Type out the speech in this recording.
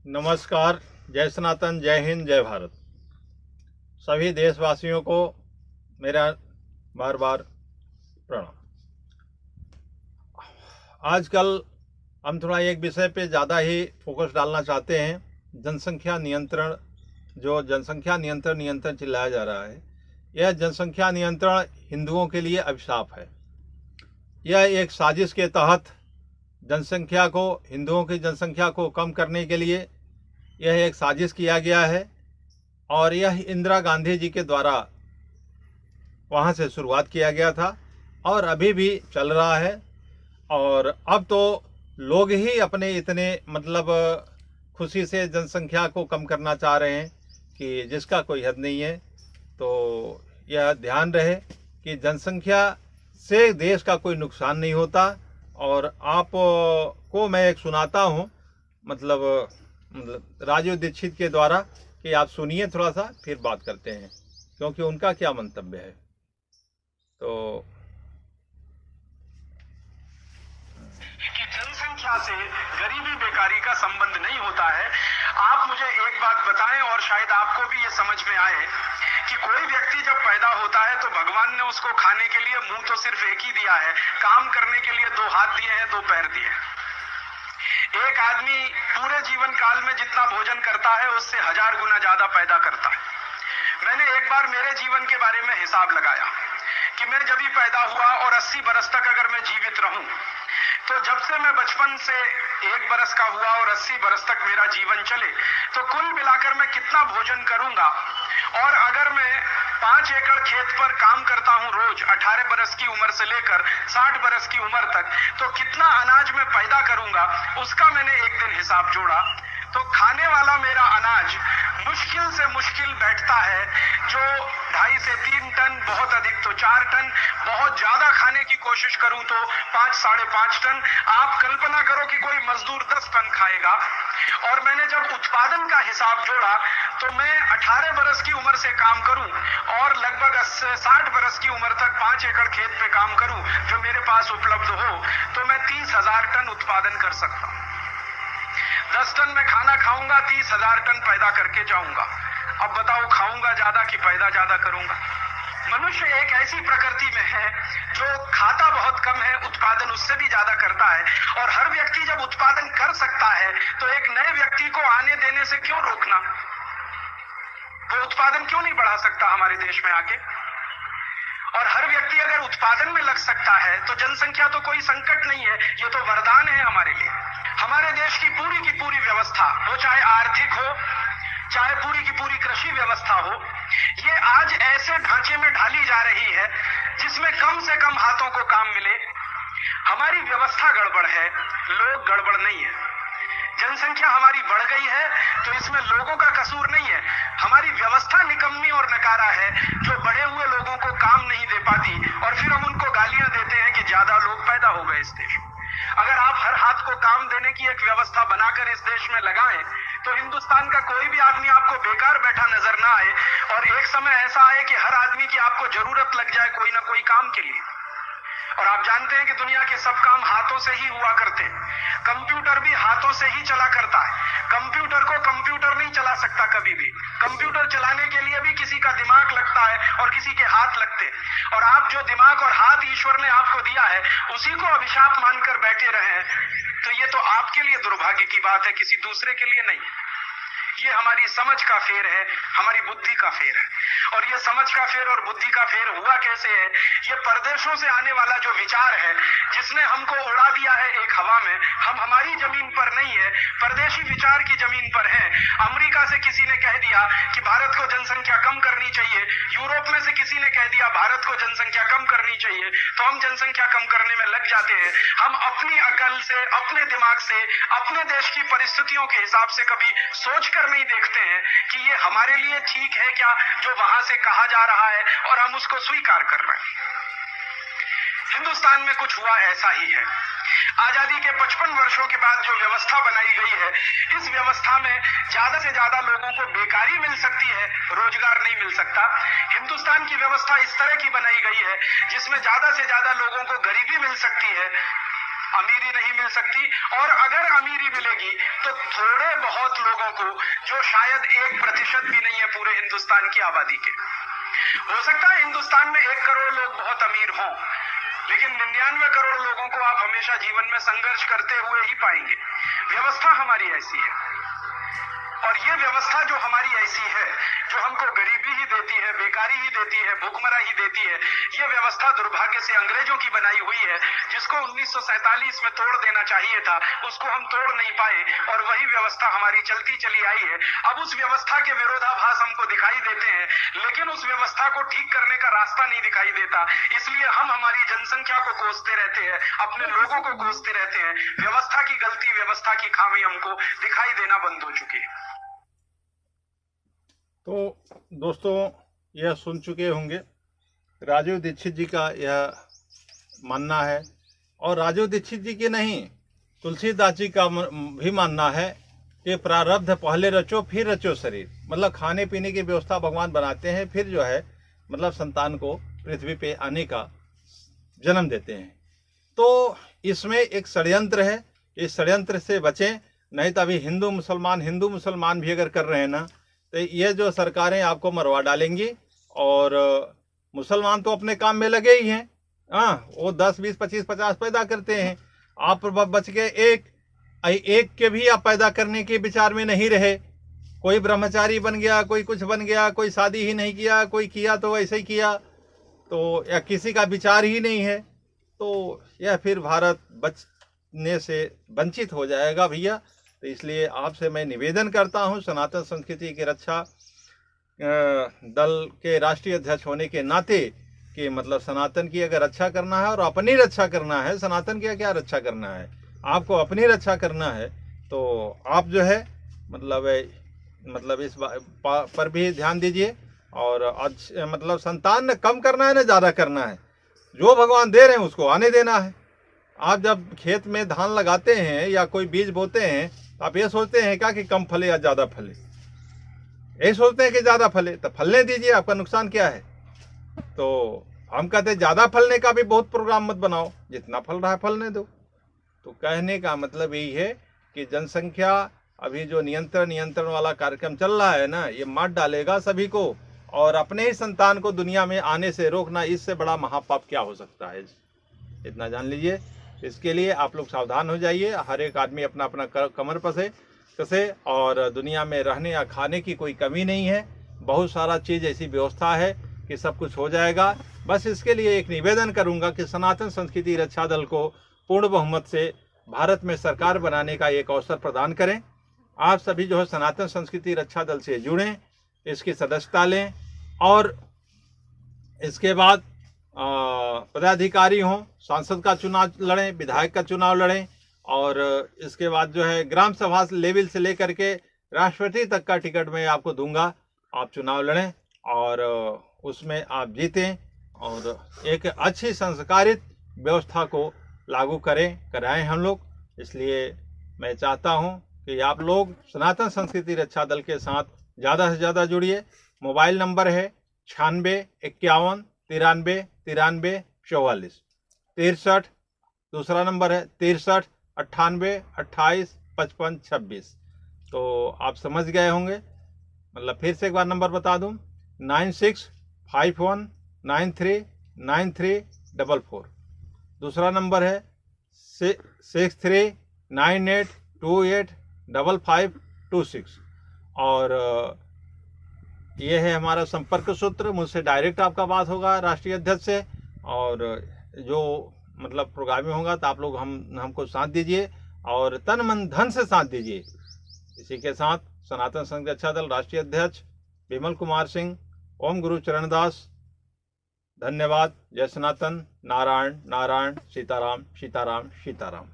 नमस्कार। जय सनातन, जय हिंद, जय भारत। सभी देशवासियों को मेरा बार बार प्रणाम। आजकल हम थोड़ा एक विषय पे ज़्यादा ही फोकस डालना चाहते हैं। जनसंख्या नियंत्रण, जो जनसंख्या नियंत्रण चिल्लाया जा रहा है, यह जनसंख्या नियंत्रण हिंदुओं के लिए अभिशाप है। यह एक साजिश के तहत हिंदुओं की जनसंख्या को कम करने के लिए यह एक साजिश किया गया है और यह इंदिरा गांधी जी के द्वारा वहाँ से शुरुआत किया गया था और अभी भी चल रहा है। और अब तो लोग ही अपने इतने खुशी से जनसंख्या को कम करना चाह रहे हैं कि जिसका कोई हद नहीं है। तो यह ध्यान रहे कि जनसंख्या से देश का कोई नुकसान नहीं होता। और आपको मैं एक सुनाता हूँ, राजीव दीक्षित के द्वारा, कि आप सुनिए थोड़ा सा, फिर बात करते हैं क्योंकि उनका क्या मंतव्य है। तो कि जनसंख्या से गरीबी बेकारी का संबंध नहीं होता है। आप मुझे एक बात बताएं और शायद आपको भी ये समझ में आए कि कोई व्यक्ति जब पैदा होता है तो भगवान ने उसको खाने के लिए मुंह तो सिर्फ एक ही दिया है, काम करने के लिए 2 हाथ दिए हैं, 2 पैर दिए हैं। एक आदमी पूरे जीवन काल में जितना भोजन करता है उससे 1000 गुना ज्यादा पैदा करता है। मैंने एक बार मेरे जीवन के बारे में हिसाब लगाया कि मैं जब भी पैदा हुआ और 80 बरस तक अगर मैं जीवित रहूं, तो जब से मैं बचपन से 1 बरस का हुआ और 80 बरस तक मेरा जीवन चले, तो कुल मिलाकर मैं कितना भोजन करूंगा। और अगर मैं 5 एकड़ खेत पर काम करता हूं रोज 18 बरस की उम्र से लेकर 60 बरस की उम्र तक, तो कितना अनाज मैं पैदा करूंगा, उसका मैंने एक दिन हिसाब जोड़ा। तो खाने वाला मेरा अनाज मुश्किल से मुश्किल बैठता है जो 2.5 से 3 टन, बहुत अधिक तो 4 टन, बहुत ज्यादा खाने की कोशिश करूं तो 5 साढ़े 5 टन। आप कल्पना करो कि कोई मजदूर 10 टन खाएगा। और मैंने जब उत्पादन का हिसाब जोड़ा तो मैं 18 बरस की उम्र से काम करूं और लगभग 60 बरस की उम्र तक 5 एकड़ खेत पे काम करूं जो मेरे पास उपलब्ध हो, तो मैं 30,000 टन उत्पादन कर सकता हूं। 10 टन में खाना खाऊंगा, 30,000 टन पैदा करके जाऊंगा। अब बताओ, खाऊंगा ज्यादा कि पैदा ज्यादा करूंगा? मनुष्य एक ऐसी प्रकृति में है जो खाता बहुत कम है, उत्पादन उससे भी ज्यादा करता है। और हर व्यक्ति जब उत्पादन कर सकता है तो एक नए व्यक्ति को आने देने से क्यों रोकना? वो उत्पादन क्यों नहीं बढ़ा सकता हमारे देश में आके? और हर व्यक्ति अगर उत्पादन में लग सकता है तो जनसंख्या तो कोई संकट नहीं है, ये तो वरदान है हमारे लिए। हमारे देश की पूरी व्यवस्था, वो चाहे आर्थिक हो, चाहे पूरी की पूरी कृषि व्यवस्था हो, ये आज ऐसे ढांचे में ढाली जा रही है जिसमें कम से कम हाथों को काम मिले। हमारी व्यवस्था गड़बड़ है, लोग गड़बड़ नहीं है। जनसंख्या हमारी बढ़ गई है तो इसमें लोगों का कसूर नहीं है, हमारी व्यवस्था निकम्मी और नकारा है जो बढ़े हुए लोगों को काम नहीं दे पाती और फिर हम उनको गालियां देते हैं कि ज्यादा लोग पैदा हो गए इस देश में। अगर आप हर हाथ को काम देने की एक व्यवस्था बनाकर इस देश में लगाएं तो हिंदुस्तान का कोई भी आदमी आपको बेकार बैठा नजर ना आए और एक समय ऐसा आए कि हर आदमी की आपको जरूरत लग जाए कोई ना कोई काम के लिए। और आप जानते हैं कि दुनिया के सब काम हाथों से ही हुआ करते हैं। कंप्यूटर भी हाथों से ही चला करता है। कंप्यूटर को कंप्यूटर नहीं चला सकता कभी भी। कंप्यूटर चलाने के लिए भी किसी का दिमाग लगता है और किसी के हाथ लगते हैं। और आप जो दिमाग और हाथ ईश्वर ने आपको दिया है उसी को अभिशाप मानकर बैठे रहे, तो ये तो आपके लिए दुर्भाग्य की बात है, किसी दूसरे के लिए नहीं। ये हमारी समझ का फेर है, हमारी बुद्धि का फेर है। और ये समझ का फेर और बुद्धि का फेर हुआ कैसे है? ये परदेशों से आने वाला जो विचार है जिसने हमको उड़ा दिया है एक हवा में। हम हमारी जमीन पर नहीं है, परदेशी विचार की जमीन पर हैं। अमेरिका से किसी ने कह दिया कि भारत को जनसंख्या कम करनी चाहिए, यूरोप में से किसी ने कह दिया भारत को जनसंख्या कम करनी चाहिए, तो हम जनसंख्या कम करने में लग जाते हैं। हम अपनी अकल से, अपने दिमाग से, अपने देश की परिस्थितियों के हिसाब से कभी सोचकर नहीं देखते हैं कि ये हमारे लिए ठीक है क्या जो वहां से कहा जा रहा है, और हम उसको स्वीकार कर रहे हैं। हिंदुस्तान में कुछ हुआ ऐसा ही है। आजादी के 55 वर्षों के बाद जो व्यवस्था बनाई गई है, इस व्यवस्था में ज्यादा से ज्यादा लोगों को बेकारी मिल सकती है, रोजगार नहीं मिल सकता। हिंदुस्तान की व्यवस्था इस तरह की बनाई गई है जिसमें ज्यादा से ज्यादा लोगों को गरीबी मिल सकती है, अमीरी नहीं मिल सकती। और अगर अमीरी मिलेगी तो थोड़े बहुत लोगों को, जो शायद 1% भी नहीं है पूरे हिंदुस्तान की आबादी के। हो सकता है हिंदुस्तान में 1 करोड़ लोग बहुत अमीर हों, लेकिन 99 करोड़ लोगों को आप हमेशा जीवन में संघर्ष करते हुए ही पाएंगे। व्यवस्था हमारी ऐसी है, और ये व्यवस्था जो हमारी ऐसी है, जो हमको गरीबी ही देती है, बेकारी ही देती है, भूखमरा ही देती है, ये व्यवस्था दुर्भाग्य से अंग्रेजों की बनाई हुई है, जिसको 1947 में तोड़ देना चाहिए था, उसको हम तोड़ नहीं पाए, और वही व्यवस्था हमारी चलती चली आई है। अब उस व्यवस्था के विरोधाभास हमको दिखाई देते हैं, लेकिन उस व्यवस्था को ठीक करने का रास्ता नहीं दिखाई देता, इसलिए हम हमारी जनसंख्या को कोसते रहते हैं, अपने लोगों को कोसते रहते हैं। व्यवस्था की गलती, व्यवस्था की खामी हमको दिखाई देना बंद हो चुकी है। तो दोस्तों, यह सुन चुके होंगे राजीव दीक्षित जी का यह मानना है, और राजीव दीक्षित जी के नहीं, तुलसीदास जी का भी मानना है कि प्रारब्ध पहले रचो फिर रचो शरीर। मतलब खाने पीने की व्यवस्था भगवान बनाते हैं, फिर जो है मतलब संतान को पृथ्वी पे आने का जन्म देते हैं। तो इसमें एक षड्यंत्र है, इस षड्यंत्र से बचें, नहीं तो अभी हिंदू मुसलमान भी अगर कर रहे हैं ना, तो ये जो सरकारें आपको मरवा डालेंगी। और मुसलमान तो अपने काम में लगे ही हैं, वो 10, 20, 25, 50 पैदा करते हैं। आप बच के एक के भी आप पैदा करने के विचार में नहीं रहे। कोई ब्रह्मचारी बन गया, कोई कुछ बन गया, कोई शादी ही नहीं किया, कोई किया तो ऐसे ही किया, तो या किसी का विचार ही नहीं है, तो यह फिर भारत बचने से वंचित हो जाएगा भैया। तो इसलिए आपसे मैं निवेदन करता हूं, सनातन संस्कृति की रक्षा दल के राष्ट्रीय अध्यक्ष होने के नाते, कि मतलब सनातन की अगर रक्षा करना है और अपनी रक्षा करना है, सनातन की क्या रक्षा करना है, आपको अपनी रक्षा करना है, तो आप जो है मतलब इस पर भी ध्यान दीजिए। और मतलब संतान कम करना है ना ज़्यादा करना है, जो भगवान दे रहे हैं उसको आने देना है। आप जब खेत में धान लगाते हैं या कोई बीज बोते हैं, तो आप ये सोचते हैं क्या कि कम फले या ज़्यादा फले? यही सोचते हैं कि ज़्यादा फले, तो फलने दीजिए, आपका नुकसान क्या है? तो हम कहते हैं ज़्यादा फलने का भी बहुत प्रोग्राम मत बनाओ, जितना फल रहा है फलने दो। तो कहने का मतलब यही है कि जनसंख्या अभी जो नियंत्रण वाला कार्यक्रम चल रहा है ना, ये मार डालेगा सभी को, और अपने ही संतान को दुनिया में आने से रोकना, इससे बड़ा महापाप क्या हो सकता है? इतना जान लीजिए। इसके लिए आप लोग सावधान हो जाइए, हर एक आदमी अपना अपना कमर कसे, और दुनिया में रहने या खाने की कोई कमी नहीं है, बहुत सारा चीज़ ऐसी व्यवस्था है कि सब कुछ हो जाएगा। बस इसके लिए एक निवेदन करूंगा कि सनातन संस्कृति रक्षा दल को पूर्ण बहुमत से भारत में सरकार बनाने का एक अवसर प्रदान करें। आप सभी जो है सनातन संस्कृति रक्षा दल से जुड़ें, इसकी सदस्यता लें, और इसके बाद पदाधिकारी हों, सांसद का चुनाव लड़ें, विधायक का चुनाव लड़ें, और इसके बाद जो है ग्राम सभा लेवल से लेकर के राष्ट्रपति तक का टिकट मैं आपको दूंगा, आप चुनाव लड़ें और उसमें आप जीतें, और एक अच्छी संस्कारित व्यवस्था को लागू कराएं हम लोग। इसलिए मैं चाहता हूं कि आप लोग सनातन संस्कृति रक्षा दल के साथ ज़्यादा से ज़्यादा जुड़िए। मोबाइल नंबर है 96 51 93 93 44 63। दूसरा नंबर है 63 98 28 55 26। तो आप समझ गए होंगे, मतलब फिर से एक बार नंबर बता दूं, 9651939344। दूसरा नंबर है 6398285526। और ये है हमारा संपर्क सूत्र, मुझसे डायरेक्ट आपका बात होगा राष्ट्रीय अध्यक्ष से, और जो मतलब प्रोग्रामिंग होगा तो आप लोग हमको साथ दीजिए और तन मन धन से साथ दीजिए। इसी के साथ सनातन संघ रक्षा दल राष्ट्रीय अध्यक्ष विमल कुमार सिंह, ओम गुरु चरणदास, धन्यवाद। जय सनातन। नारायण नारायण, सीताराम सीताराम सीताराम।